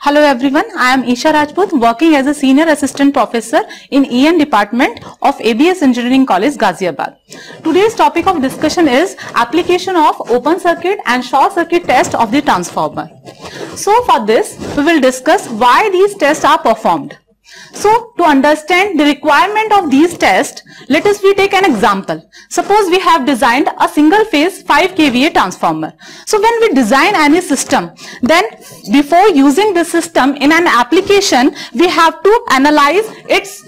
Hello everyone, I am Isha Rajput working as a Senior Assistant Professor in EN Department of ABS Engineering College, Ghaziabad. Today's topic of discussion is application of open circuit and short circuit test of the transformer. So for this, we will discuss why these tests are performed. So to understand the requirement of these tests, let us take an example. Suppose we have designed a single phase 5 kVA transformer. So when we design any system, then before using the system in an application, we have to analyze its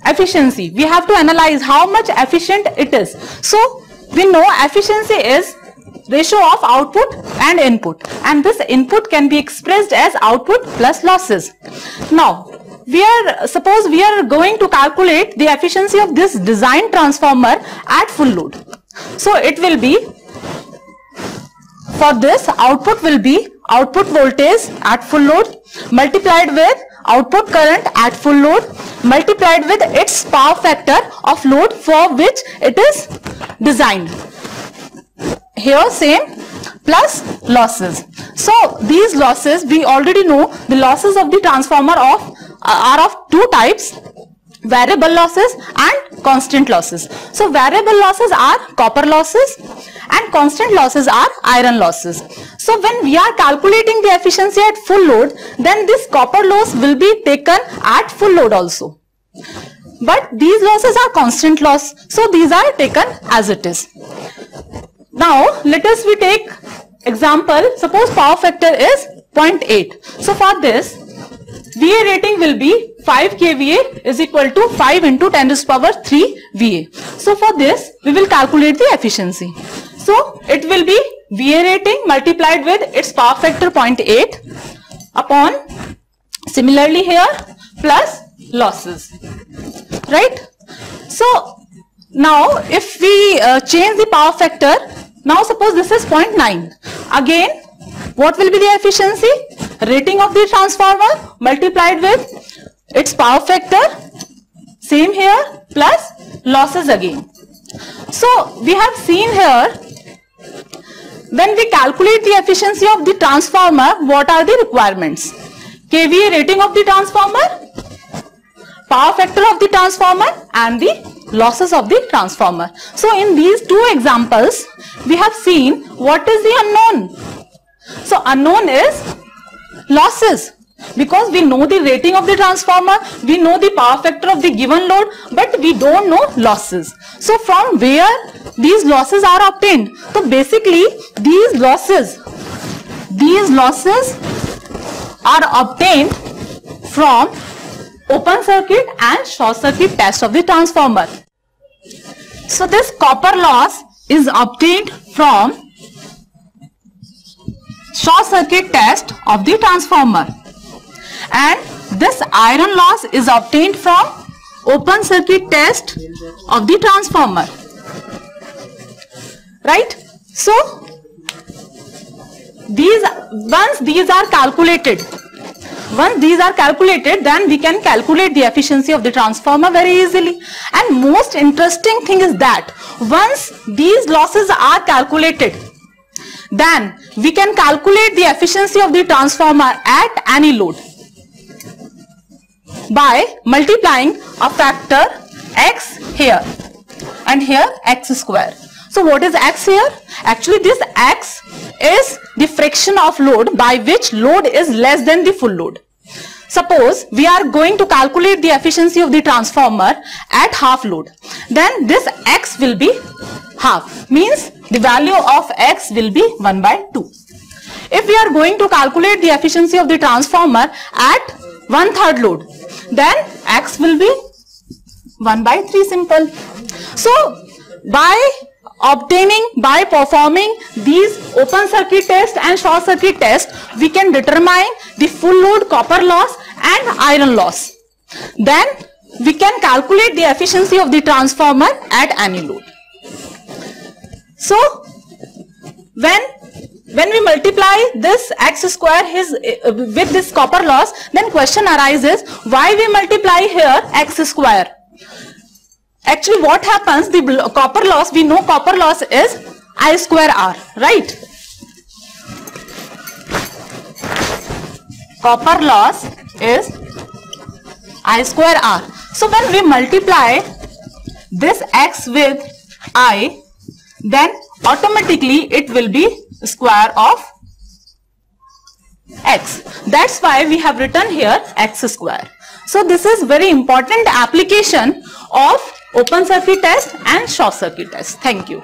efficiency. We have to analyze how much efficient it is. So we know efficiency is ratio of output and input, and this input can be expressed as output plus losses. Now suppose we are going to calculate the efficiency of this design transformer at full load. So it will be, for this output will be output voltage at full load multiplied with output current at full load multiplied with its power factor of load for which it is designed. Here same plus losses. So these losses, we already know the losses of the transformer are of two types: variable losses and constant losses. So variable losses are copper losses and constant losses are iron losses. So when we are calculating the efficiency at full load, then this copper loss will be taken at full load also. But these losses are constant loss, so these are taken as it is. Now let us take example. Suppose power factor is 0.8. So for this, VA rating will be 5 kVA is equal to 5 into 10 to the power 3 VA. So for this, we will calculate the efficiency. So it will be VA rating multiplied with its power factor 0.8 upon, similarly here, plus losses, right? So now if we change the power factor, now suppose this is 0.9. Again, what will be the efficiency? Rating of the transformer multiplied with its power factor, same here, plus losses again. So we have seen here, when we calculate the efficiency of the transformer, what are the requirements? kVA rating of the transformer, power factor of the transformer, and the losses of the transformer. So in these two examples, we have seen what is the unknown. So unknown is losses, because we know the rating of the transformer, we know the power factor of the given load, but we don't know losses. So from where these losses are obtained? So basically these losses are obtained from open circuit and short circuit test of the transformer. So this copper loss is obtained from short circuit test of the transformer, and this iron loss is obtained from open circuit test of the transformer, right? So once these are calculated, then we can calculate the efficiency of the transformer very easily. And most interesting thing is that once these losses are calculated, then we can calculate the efficiency of the transformer at any load by multiplying a factor x here and here x square. So what is x here? Actually this x is the fraction of load by which load is less than the full load. Suppose we are going to calculate the efficiency of the transformer at half load, then this x will be half, means the value of x will be 1/2. If we are going to calculate the efficiency of the transformer at 1/3 load, then x will be 1/3, simple. So by performing these open circuit test and short circuit test, we can determine the full load copper loss and iron loss. Then we can calculate the efficiency of the transformer at any load. So when we multiply this x square with this copper loss, then question arises, why we multiply here x square? Actually what happens, the copper loss, we know copper loss is I square R, right? copper loss is I square R. So when we multiply this X with I, then automatically it will be square of X. That's why we have written here X square. So this is very important application of open circuit test and short circuit test. Thank you.